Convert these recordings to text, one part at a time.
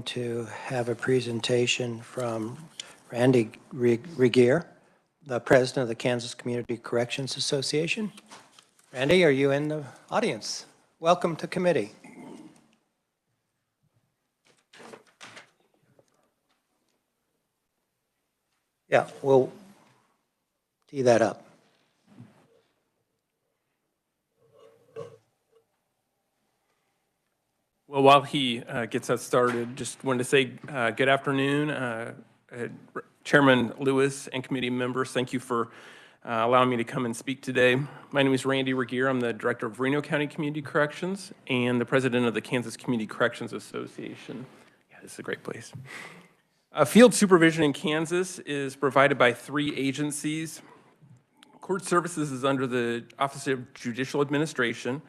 to have a presentation from Randy Regier, the president of the Kansas Community Corrections Association. Randy, are you in the audience? Welcome to committee. Yeah, we'll tee that up. Well, while he gets us started, just wanted to say good afternoon, Chairman Lewis and committee members. Thank you for allowing me to come and speak today. My name is Randy Regier. I'm the director of Reno County Community Corrections and the president of the Kansas Community Corrections Association. Yeah, this is a great place. Field supervision in Kansas is provided by 3 agencies. Court Services is under the Office of Judicial Administration.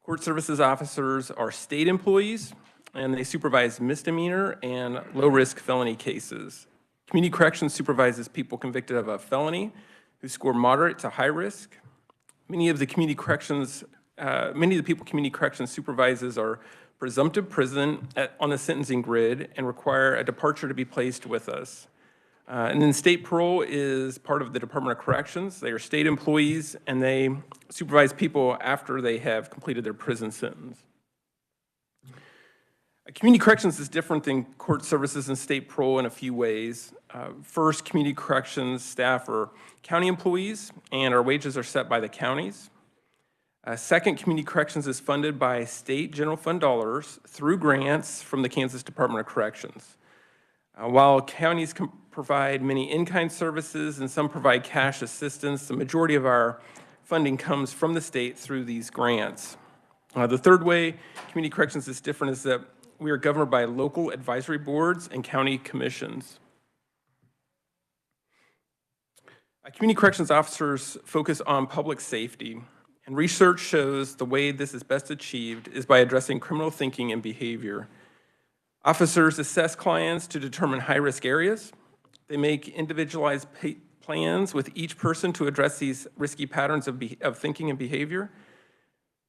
Court Services officers are state employees, and they supervise misdemeanor and low-risk felony cases. Community Corrections supervises people convicted of a felony who score moderate to high risk. Many of the people Community Corrections supervises are presumptive prison on the sentencing grid and require a departure to be placed with us. And then state parole is part of the Department of Corrections. They are state employees, and they supervise people after they have completed their prison sentence. Community Corrections is different than Court Services and state parole in a few ways. First, Community Corrections staff are county employees, and our wages are set by the counties. Second, Community Corrections is funded by state general fund dollars through grants from the Kansas Department of Corrections. While counties can provide many in-kind services and some provide cash assistance, the majority of our funding comes from the state through these grants. The third way Community Corrections is different is that we are governed by local advisory boards and county commissions. Community Corrections officers focus on public safety, and research shows the way this is best achieved is by addressing criminal thinking and behavior. Officers assess clients to determine high-risk areas. They make individualized plans with each person to address these risky patterns of thinking and behavior.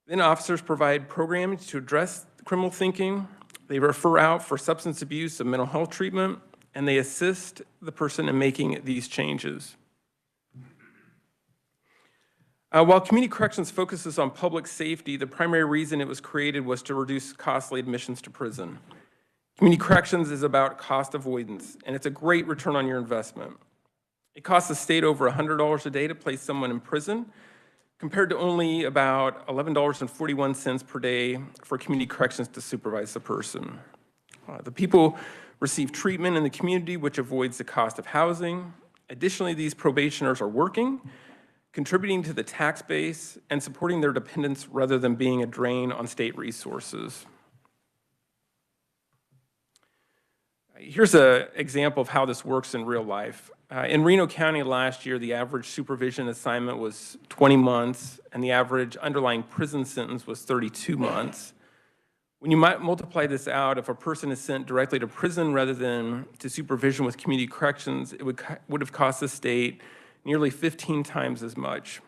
Then officers provide programming to address criminal thinking. They refer out for substance abuse and mental health treatment, and they assist the person in making these changes. While Community Corrections focuses on public safety, the primary reason it was created was to reduce costly admissions to prison. Community Corrections is about cost avoidance, and it's a great return on your investment. It costs the state over $100 a day to place someone in prison, compared to only about $11.41 per day for Community Corrections to supervise the person. The people receive treatment in the community, which avoids the cost of housing. Additionally, these probationers are working, contributing to the tax base, and supporting their dependents rather than being a drain on state resources. Here's an example of how this works in real life. In Reno County last year, the average supervision assignment was 20 months, and the average underlying prison sentence was 32 months. When you might multiply this out, if a person is sent directly to prison rather than to supervision with Community Corrections, it would have cost the state nearly 15 times as much.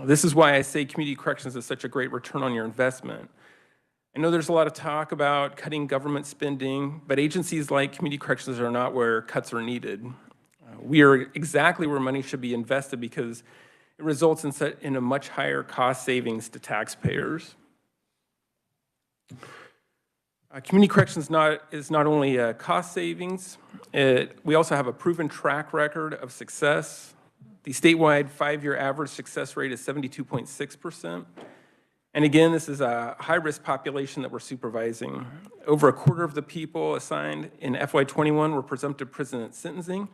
This is why I say Community Corrections is such a great return on your investment. I know there's a lot of talk about cutting government spending, but agencies like Community Corrections are not where cuts are needed. We are exactly where money should be invested because it results in a much higher cost savings to taxpayers. Community Corrections is not only a cost savings, we also have a proven track record of success. The statewide 5-year average success rate is 72.6%. And again, this is a high-risk population that we're supervising. Over a quarter of the people assigned in FY21 were presumptive prison at sentencing.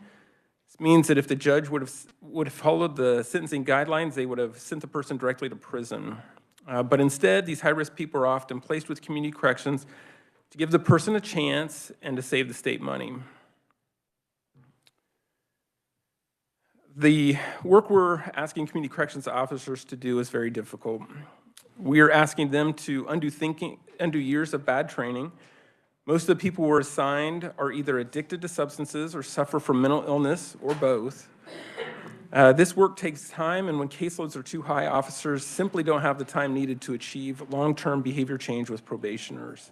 This means that if the judge would have followed the sentencing guidelines, they would have sent the person directly to prison. But instead, these high-risk people are often placed with Community Corrections to give the person a chance and to save the state money. The work we're asking Community Corrections officers to do is very difficult. We are asking them to undo years of bad training. Most of the people we're assigned are either addicted to substances or suffer from mental illness or both. This work takes time, and when caseloads are too high, officers simply don't have the time needed to achieve long-term behavior change with probationers.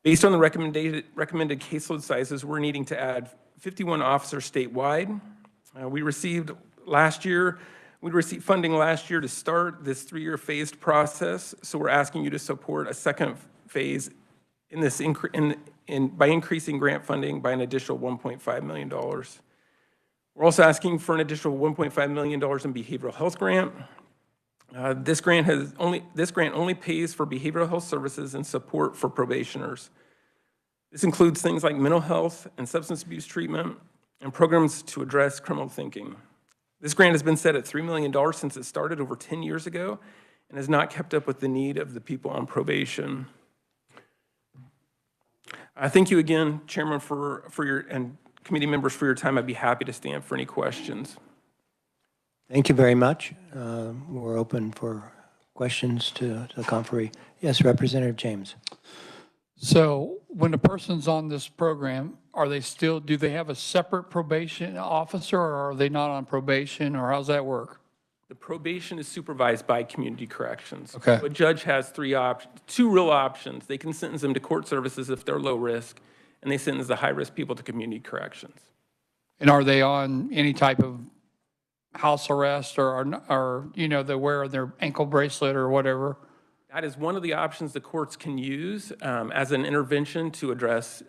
Based on the recommended caseload sizes, we're needing to add 51 officers statewide. We received funding last year to start this 3-year phased process, so we're asking you to support a second phase in this by increasing grant funding by an additional $1.5 million. We're also asking for an additional $1.5 million in behavioral health grant. This grant only pays for behavioral health services and support for probationers. This includes things like mental health and substance abuse treatment and programs to address criminal thinking. This grant has been set at $3 million since it started over 10 years ago and has not kept up with the need of the people on probation. Thank you again, Chairman, and committee members for your time. I'd be happy to stand for any questions. Thank you very much. We're open for questions to the conferee. Yes, Representative James. So when a person's on this program, do they have a separate probation officer, or are they not on probation, or how's that work? The probation is supervised by community corrections. Okay. A judge has two real options. They can sentence them to court services if they're low risk, and they sentence the high-risk people to community corrections. And are they on any type of house arrest, or they wear their ankle bracelet or whatever? That is one of the options the courts can use as an intervention to address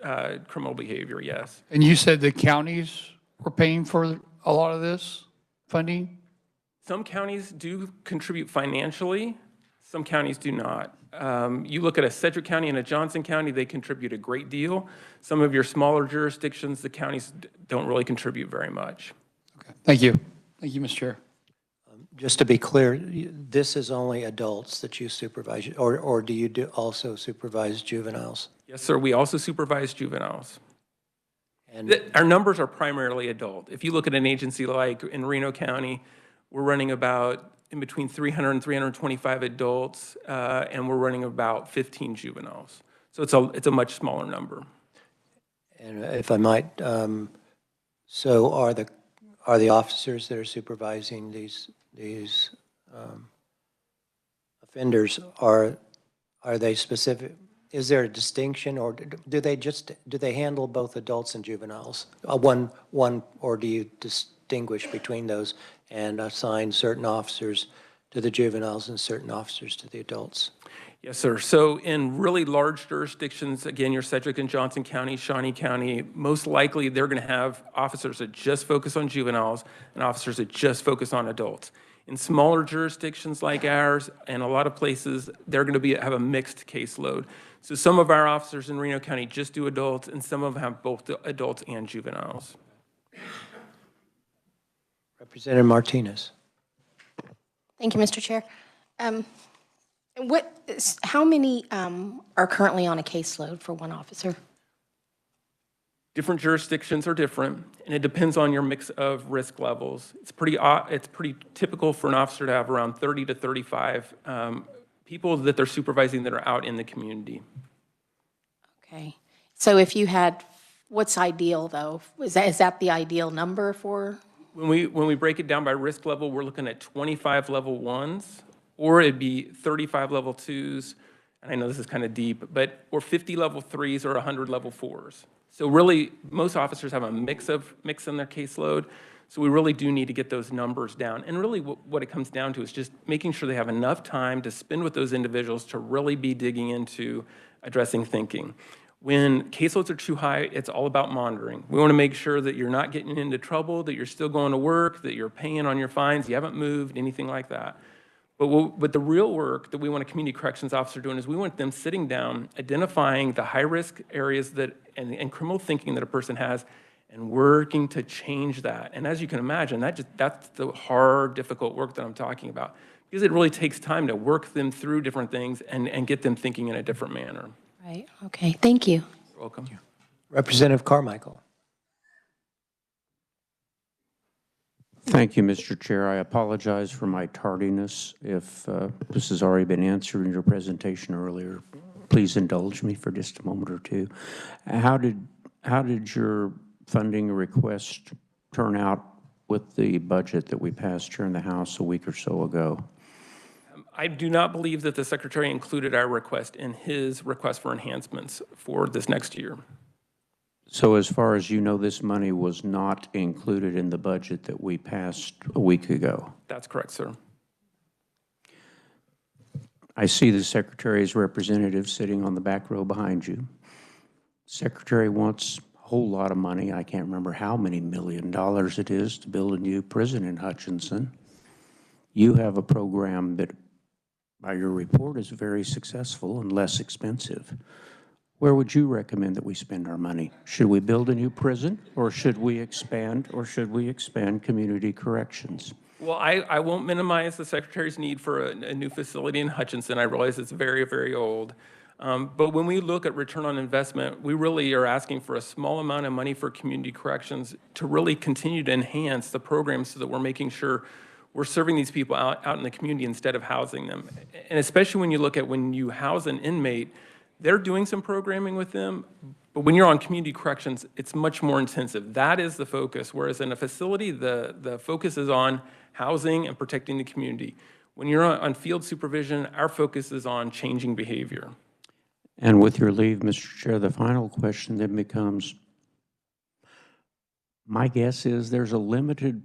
criminal behavior, yes. And you said the counties were paying for a lot of this funding? Some counties do contribute financially, some counties do not. You look at a Sedgwick County and a Johnson County, they contribute a great deal. Some of your smaller jurisdictions, the counties don't really contribute very much. Okay. Thank you. Thank you, Mr. Chair. Just to be clear, this is only adults that you supervise, or do you also supervise juveniles? Yes, sir. We also supervise juveniles. And our numbers are primarily adult. If you look at an agency like in Reno County, we're running about in between 300 and 325 adults, and we're running about 15 juveniles. So it's a much smaller number. And if I might, so are the officers that are supervising these offenders, are they specific? Is there a distinction, or do they handle both adults and juveniles? One, or do you distinguish between those and assign certain officers to the juveniles and certain officers to the adults? Yes, sir. So in really large jurisdictions, again, your Sedgwick and Johnson County, Shawnee County, most likely they're going to have officers that just focus on juveniles and officers that just focus on adults. In smaller jurisdictions like ours and a lot of places, they're going to have a mixed caseload. So some of our officers in Reno County just do adults, and some of them have both adults and juveniles. Representative Martinez. Thank you, Mr. Chair. How many are currently on a caseload for one officer? Different jurisdictions are different, and it depends on your mix of risk levels. It's pretty typical for an officer to have around 30 to 35 people that they're supervising that are out in the community. Okay. So if you had, what's ideal though? Is that the ideal number for? When we break it down by risk level, we're looking at 25 level 1s, or it'd be 35 level 2s, and I know this is kind of deep, or 50 level 3s or 100 level 4s. So really, most officers have a mix in their caseload, so we really do need to get those numbers down. And really what it comes down to is just making sure they have enough time to spend with those individuals to really be digging into addressing thinking. When caseloads are too high, it's all about monitoring. We want to make sure that you're not getting into trouble, that you're still going to work, that you're paying on your fines, you haven't moved, anything like that. But the real work that we want a community corrections officer doing is we want them sitting down, identifying the high-risk areas and criminal thinking that a person has, and working to change that. And as you can imagine, that's the hard, difficult work that I'm talking about, because it really takes time to work them through different things and get them thinking in a different manner. Right. Okay. Thank you. You're welcome. Representative Carmichael. Thank you, Mr. Chair. I apologize for my tardiness. If this has already been answered in your presentation earlier, please indulge me for just a moment or two. How did your funding request turn out with the budget that we passed here in the House a week or so ago? I do not believe that the Secretary included our request in his request for enhancements for this next year. So as far as you know, this money was not included in the budget that we passed a week ago? That's correct, sir. I see the Secretary's representative sitting on the back row behind you. Secretary wants a whole lot of money. I can't remember how many $1 million it is to build a new prison in Hutchinson. You have a program that, by your report, is very successful and less expensive. Where would you recommend that we spend our money? Should we build a new prison, or should we expand community corrections? Well, I won't minimize the Secretary's need for a new facility in Hutchinson. I realize it's very, very old. But when we look at return on investment, we really are asking for a small amount of money for community corrections to really continue to enhance the program so that we're making sure we're serving these people out in the community instead of housing them. And especially when you look at when you house an inmate, they're doing some programming with them, but when you're on community corrections, it's much more intensive. That is the focus, whereas in a facility, the focus is on housing and protecting the community. When you're on field supervision, our focus is on changing behavior. And with your leave, Mr. Chair, the final question then becomes, my guess is there's a limited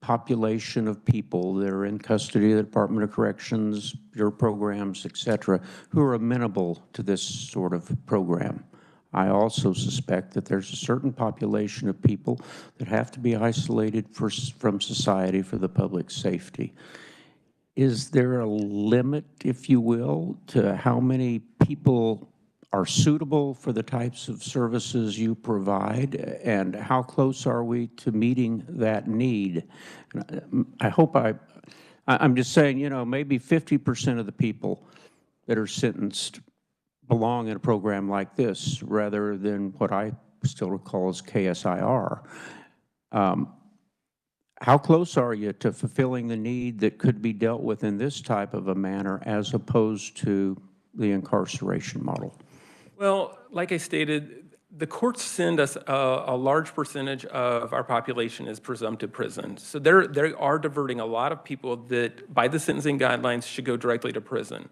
population of people that are in custody of the Department of Corrections, your programs, et cetera, who are amenable to this sort of program. I also suspect that there's a certain population of people that have to be isolated from society for the public safety. Is there a limit, if you will, to how many people are suitable for the types of services you provide, and how close are we to meeting that need? I hope I'm just saying, you know, maybe 50% of the people that are sentenced belong in a program like this rather than what I still recall as KSIR. How close are you to fulfilling the need that could be dealt with in this type of a manner as opposed to the incarceration model? Well, like I stated, the courts send us a large percentage of our population is presumptive prison. So they are diverting a lot of people that, by the sentencing guidelines, should go directly to prison.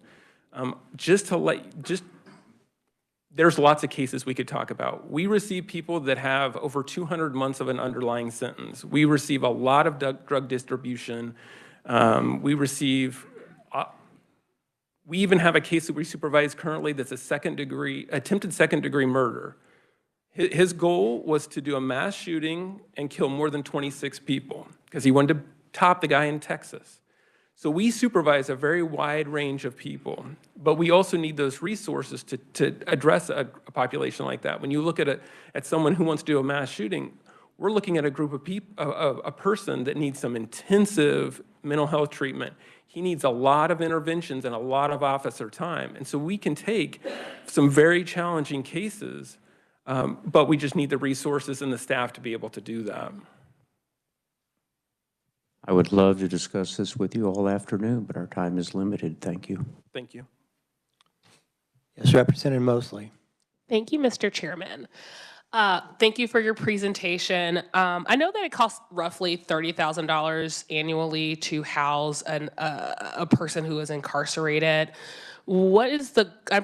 There's lots of cases we could talk about. We receive people that have over 200 months of an underlying sentence. We receive a lot of drug distribution. We even have a case that we supervise currently that's attempted second-degree murder. His goal was to do a mass shooting and kill more than 26 people because he wanted to top the guy in Texas. So we supervise a very wide range of people, but we also need those resources to address a population like that. When you look at someone who wants to do a mass shooting, we're looking at a group of people, a person that needs some intensive mental health treatment. He needs a lot of interventions and a lot of officer time. And so we can take some very challenging cases, but we just need the resources and the staff to be able to do that. I would love to discuss this with you all afternoon, but our time is limited. Thank you. Thank you. Yes, Representative Mosley. Thank you, Mr. Chairman. Thank you for your presentation. I know that it costs roughly $30,000 annually to house a person who is incarcerated. What is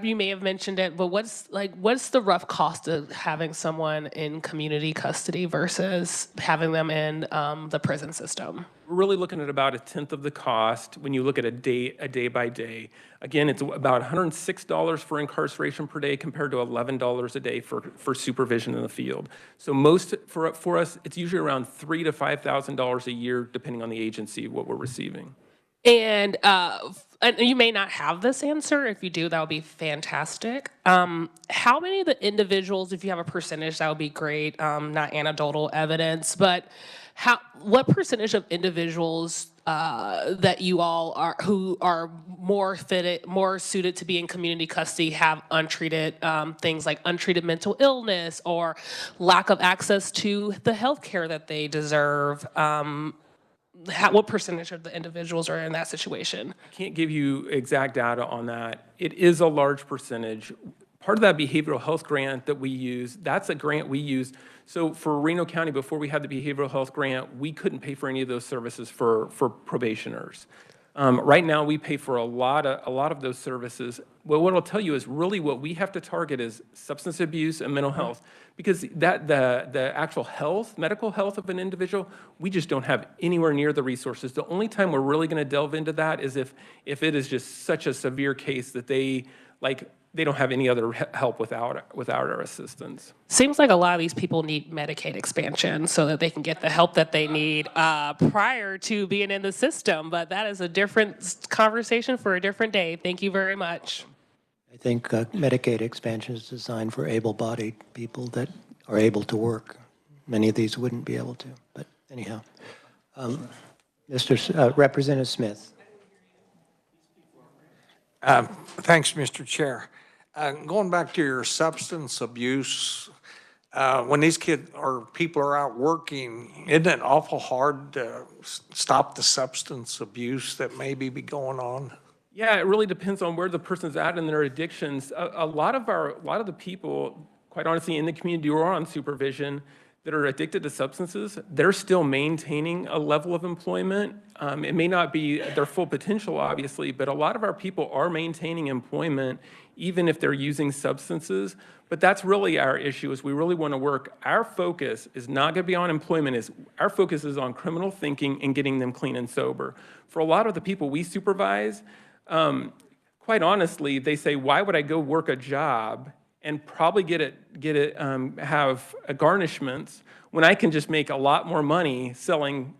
you may have mentioned it, but what's the rough cost of having someone in community custody versus having them in the prison system? We're really looking at about 1/10 of the cost when you look at a day by day. Again, it's about $106 for incarceration per day compared to $11 a day for supervision in the field. So for us, it's usually around $3,000 to $5,000 a year, depending on the agency, what we're receiving. And you may not have this answer. If you do, that would be fantastic. How many of the individuals, if you have a percentage, that would be great, not anecdotal evidence, but what percentage of individuals that you all are, who are more suited to be in community custody have untreated things like untreated mental illness or lack of access to the health care that they deserve? What percentage of the individuals are in that situation? I can't give you exact data on that. It is a large percentage. Part of that behavioral health grant that we use, that's a grant we use. So for Reno County, before we had the behavioral health grant, we couldn't pay for any of those services for probationers. Right now, we pay for a lot of those services. Well, what I'll tell you is really what we have to target is substance abuse and mental health, because the actual health, medical health of an individual, we just don't have anywhere near the resources. The only time we're really going to delve into that is if it is just such a severe case that they don't have any other help without our assistance. Seems like a lot of these people need Medicaid expansion so that they can get the help that they need prior to being in the system. But that is a different conversation for a different day. Thank you very much. I think Medicaid expansion is designed for able-bodied people that are able to work. Many of these wouldn't be able to, but anyhow. Representative Smith. Thanks, Mr. Chair. Going back to your substance abuse, when these kids or people are out working, isn't it awful hard to stop the substance abuse that may be going on? Yeah, it really depends on where the person's at in their addictions. A lot of the people, quite honestly, in the community who are on supervision that are addicted to substances, they're still maintaining a level of employment. It may not be their full potential, obviously, but a lot of our people are maintaining employment even if they're using substances. But that's really our issue, is we really want to work. Our focus is not going to be on employment. Our focus is on criminal thinking and getting them clean and sober. For a lot of the people we supervise, quite honestly, they say, why would I go work a job and probably have garnishments when I can just make a lot more money selling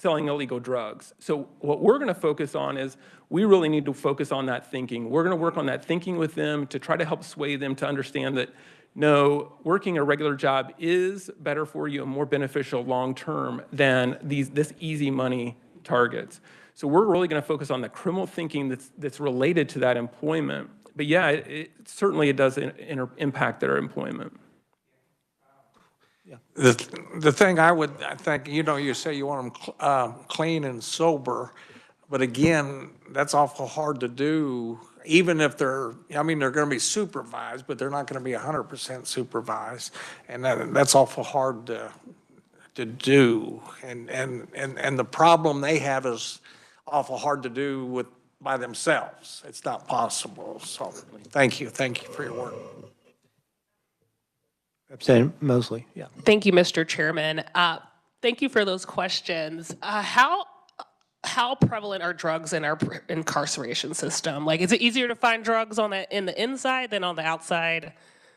illegal drugs? So what we're going to focus on is we really need to focus on that thinking. We're going to work on that thinking with them to try to help sway them to understand that, no, working a regular job is better for you and more beneficial long-term than this easy money targets. So we're really going to focus on the criminal thinking that's related to that employment. But yeah, it certainly does impact their employment. The thing I think, you say you want them clean and sober, but again, that's awful hard to do, even if they're going to be supervised, but they're not going to be 100% supervised. And that's awful hard to do. And the problem they have is awful hard to do by themselves. It's not possible. So thank you for your work. Representative Mosley, yeah. Thank you, Mr. Chairman. Thank you for those questions. How prevalent are drugs in our incarceration system? Like, is it easier to find drugs in the inside than on the outside?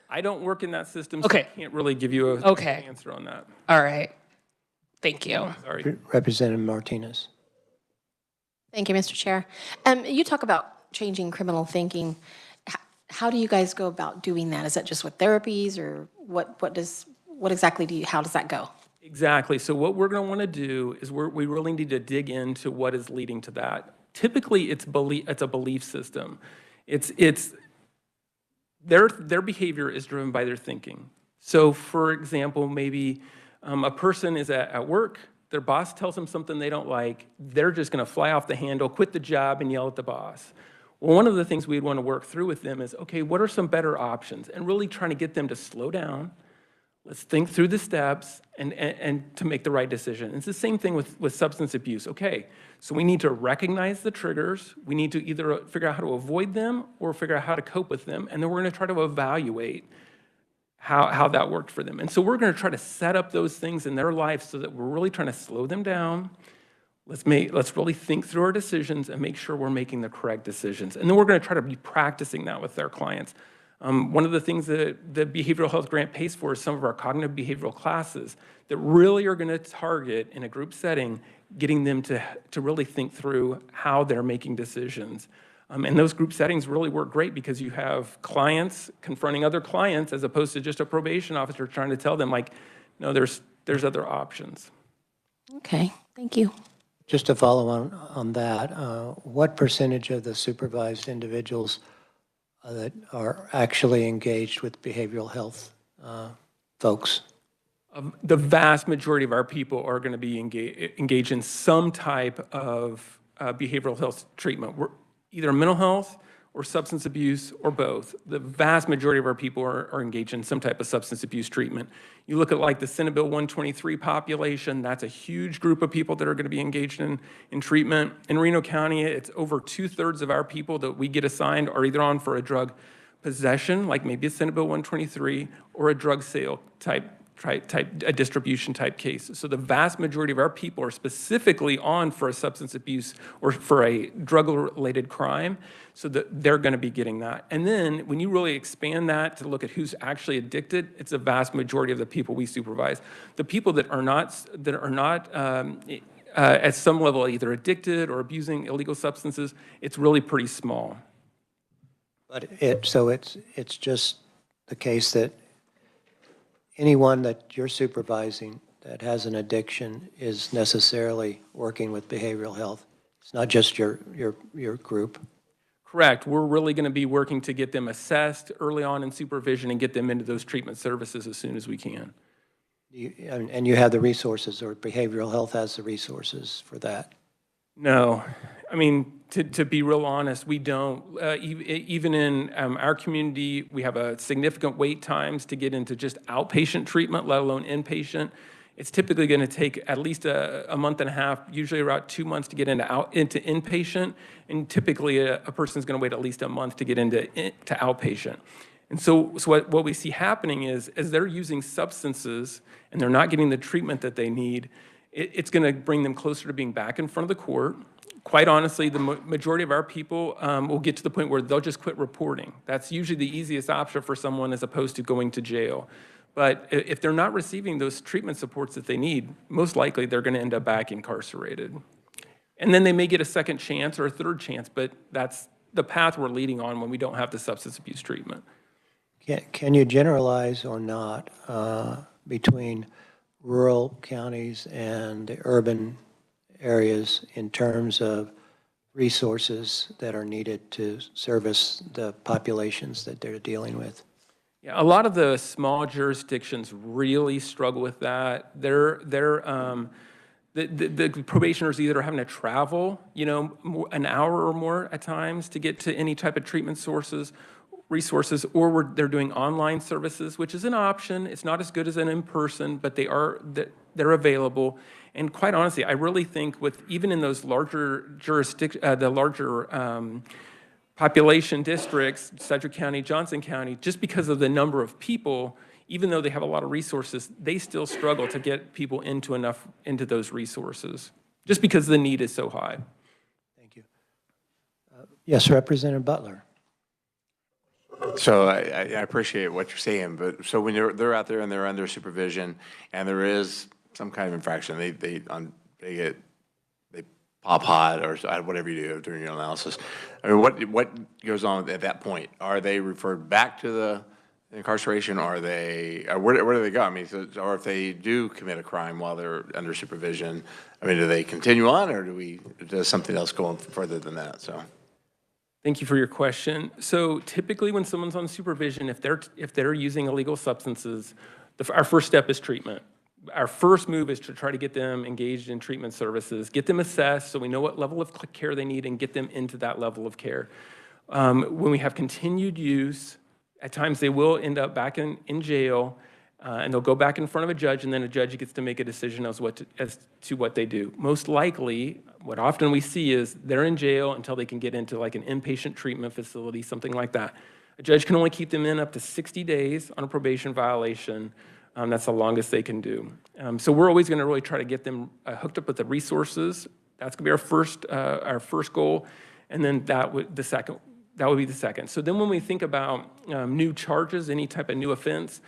I don't work in that system, so Okay. I can't really give you an answer on that. All right. Thank you. Sorry. Representative Martinez. Thank you, Mr. Chair. You talk about changing criminal thinking. How do you guys go about doing that? Is that just with therapies, or what exactly how does that go? Exactly. So what we're going to want to do is we really need to dig into what is leading to that. Typically, it's a belief system. Their behavior is driven by their thinking. So, for example, maybe a person is at work. Their boss tells them something they don't like. They're just going to fly off the handle, quit the job, and yell at the boss. Well, one of the things we'd want to work through with them is, okay, what are some better options? And really trying to get them to slow down. Let's think through the steps and to make the right decision. It's the same thing with substance abuse. Okay, so we need to recognize the triggers. We need to either figure out how to avoid them or figure out how to cope with them. And then we're going to try to evaluate how that worked for them. And so we're going to try to set up those things in their life so that we're really trying to slow them down. Let's really think through our decisions and make sure we're making the correct decisions. And then we're going to try to be practicing that with their clients. One of the things that the Behavioral Health Grant pays for is some of our cognitive behavioral classes that really are going to target, in a group setting, getting them to really think through how they're making decisions. And those group settings really work great because you have clients confronting other clients as opposed to just a probation officer trying to tell them, like, no, there's other options. Okay, thank you. Just to follow on that, what percentage of the supervised individuals that are actually engaged with behavioral health folks? The vast majority of our people are going to be engaged in some type of behavioral health treatment. We're either mental health or substance abuse or both. The vast majority of our people are engaged in some type of substance abuse treatment. You look at like the Senate Bill 123 population, that's a huge group of people that are going to be engaged in treatment. In Reno County, it's over 2/3 of our people that we get assigned are either on for a drug possession, like maybe a Senate Bill 123, or a drug sale type a distribution type case. So the vast majority of our people are specifically on for a substance abuse or for a drug-related crime, so that they're going to be getting that. And then when you really expand that to look at who's actually addicted, it's a vast majority of the people we supervise. The people that are not at some level either addicted or abusing illegal substances, it's really pretty small. But it's just the case that anyone that you're supervising that has an addiction is necessarily working with behavioral health. It's not just your group. Correct. We're really going to be working to get them assessed early on in supervision and get them into those treatment services as soon as we can. And you have the resources, or behavioral health has the resources for that? No. I mean, to be real honest, we don't. Even in our community, we have a significant wait times to get into just outpatient treatment, let alone inpatient. It's typically going to take at least a month and a half, usually around 2 months to get into inpatient, and typically a person's going to wait at least a month to get into outpatient. And so what we see happening is, as they're using substances and they're not getting the treatment that they need, it's going to bring them closer to being back in front of the court. Quite honestly, the majority of our people will get to the point where they'll just quit reporting. That's usually the easiest option for someone as opposed to going to jail. But if they're not receiving those treatment supports that they need, most likely they're going to end up back incarcerated. And then they may get a second chance or a third chance, but that's the path we're leading on when we don't have the substance abuse treatment. Can you generalize or not between rural counties and the urban areas in terms of resources that are needed to service the populations that they're dealing with? Yeah, a lot of the small jurisdictions really struggle with that. The probationers either are having to travel, an hour or more at times to get to any type of treatment resources, or they're doing online services, which is an option. It's not as good as an in-person, but they're available. And quite honestly, I really think even in those larger population districts, Sedgwick County, Johnson County, just because of the number of people, even though they have a lot of resources, they still struggle to get people into those resources, just because the need is so high. Thank you. Yes, Representative Butler. So I appreciate what you're saying, but so when they're out there and they're under supervision and there is some kind of infraction, they pop hot or whatever you do during your analysis. I mean, what goes on at that point? Are they referred back to the incarceration? Or where do they go? I mean, or if they do commit a crime while they're under supervision, I mean, do they continue on, or does something else go on further than that? So. Thank you for your question. So typically when someone's on supervision, if they're using illegal substances, our first step is treatment. Our first move is to try to get them engaged in treatment services, get them assessed so we know what level of care they need and get them into that level of care. When we have continued use, at times they will end up back in jail, and they'll go back in front of a judge, and then a judge gets to make a decision as to what they do. Most likely, what often we see is they're in jail until they can get into like an inpatient treatment facility, something like that. A judge can only keep them in up to 60 days on a probation violation. That's the longest they can do. So we're always going to really try to get them hooked up with the resources. That's going to be our first goal, and then that would be the second. So then when we think about new charges, any type of new offense,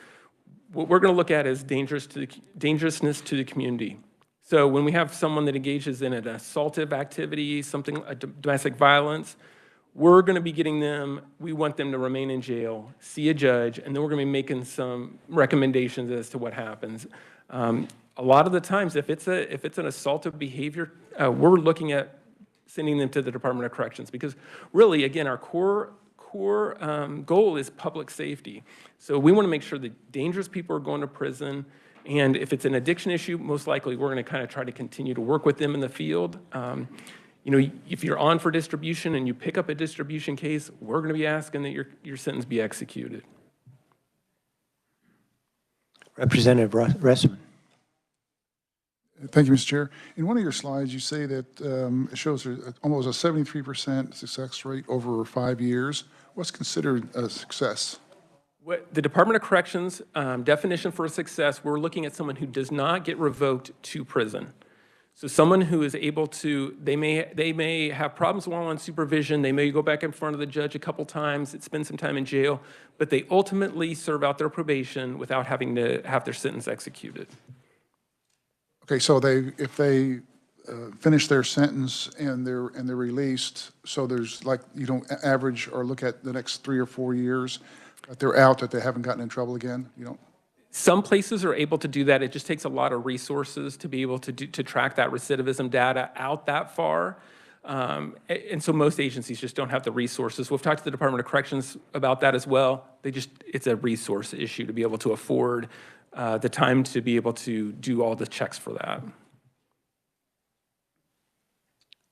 what we're going to look at is dangerousness to the community. So when we have someone that engages in an assaultive activity, domestic violence, we're going to be getting them, we want them to remain in jail, see a judge, and then we're going to be making some recommendations as to what happens. A lot of the times, if it's an assaultive behavior, we're looking at sending them to the Department of Corrections, because really, again, our core goal is public safety. So we want to make sure that dangerous people are going to prison, and if it's an addiction issue, most likely we're going to kind of try to continue to work with them in the field. You know, if you're on for distribution and you pick up a distribution case, we're going to be asking that your sentence be executed. Representative Ressman. Thank you, Mr. Chair. In one of your slides, you say that it shows almost a 73% success rate over 5 years. What's considered a success? What the Department of Corrections definition for success, we're looking at someone who does not get revoked to prison. So someone who is able to, they may have problems while on supervision, they may go back in front of the judge a couple times, spend some time in jail, but they ultimately serve out their probation without having to have their sentence executed. Okay, so if they finish their sentence and they're released, so there's like, you don't average or look at the next 3 or 4 years that they're out, that they haven't gotten in trouble again? You don't? Some places are able to do that. It just takes a lot of resources to be able to track that recidivism data out that far. And so most agencies just don't have the resources. We've talked to the Department of Corrections about that as well. It's a resource issue to be able to afford the time to be able to do all the checks for that.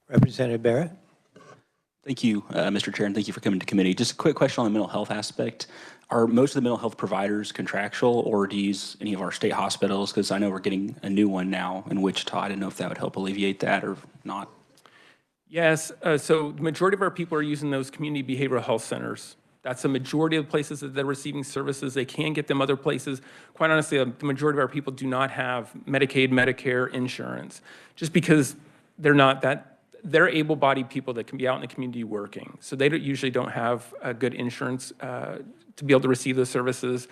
Representative Barrett. Thank you, Mr. Chair, and thank you for coming to committee. Just a quick question on the mental health aspect. Are most of the mental health providers contractual, or do you use any of our state hospitals? Because I know we're getting a new one now in Wichita. I didn't know if that would help alleviate that or not. Yes, so the majority of our people are using those community behavioral health centers. That's the majority of the places that they're receiving services. They can get them other places. Quite honestly, the majority of our people do not have Medicaid, Medicare, insurance, just because they're able-bodied people that can be out in the community working. So they usually don't have a good insurance to be able to receive those services.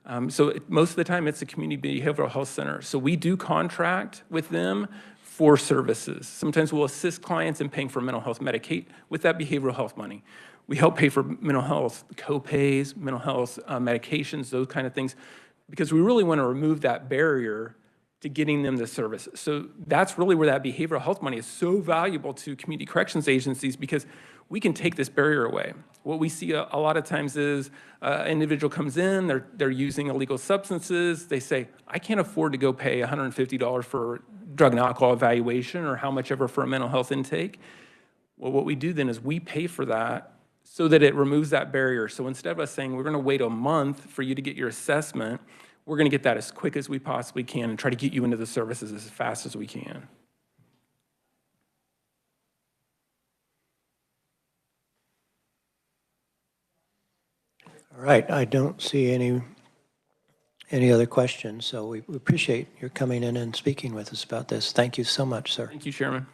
Most of the time, it's a community behavioral health center. So we do contract with them for services. Sometimes we'll assist clients in paying for mental health Medicaid with that behavioral health money. We help pay for mental health co-pays, mental health medications, those kind of things, because we really want to remove that barrier to getting them the service. So that's really where that behavioral health money is so valuable to community corrections agencies, because we can take this barrier away. What we see a lot of times is an individual comes in, they're using illegal substances, they say, I can't afford to go pay $150 for drug and alcohol evaluation or how much ever for a mental health intake. Well, what we do then is we pay for that so that it removes that barrier. So instead of us saying, we're gonna wait a month for you to get your assessment, we're going to get that as quick as we possibly can and try to get you into the services as fast as we can. All right, I don't see any other questions, so we appreciate your coming in and speaking with us about this. Thank you so much, sir. Thank you, Chairman.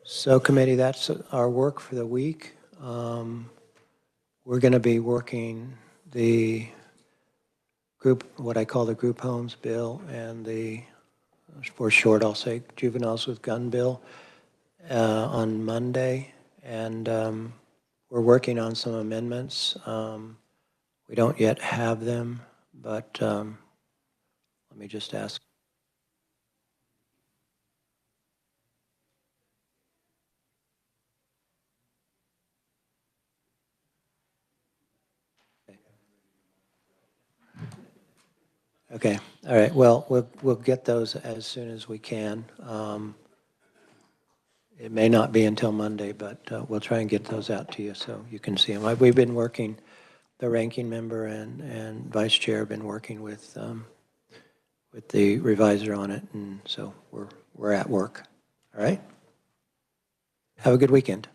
So committee, that's our work for the week. We're going to be working the group, what I call the group homes bill, and the, for short, I'll say juveniles with gun bill on Monday. And we're working on some amendments. We don't yet have them, but let me just ask. Okay, all right, well, we'll get those as soon as we can. It may not be until Monday, but we'll try and get those out to you so you can see them. We've been working, the ranking member and vice chair have been working with the revisor on it, and so we're at work. All right? Have a good weekend.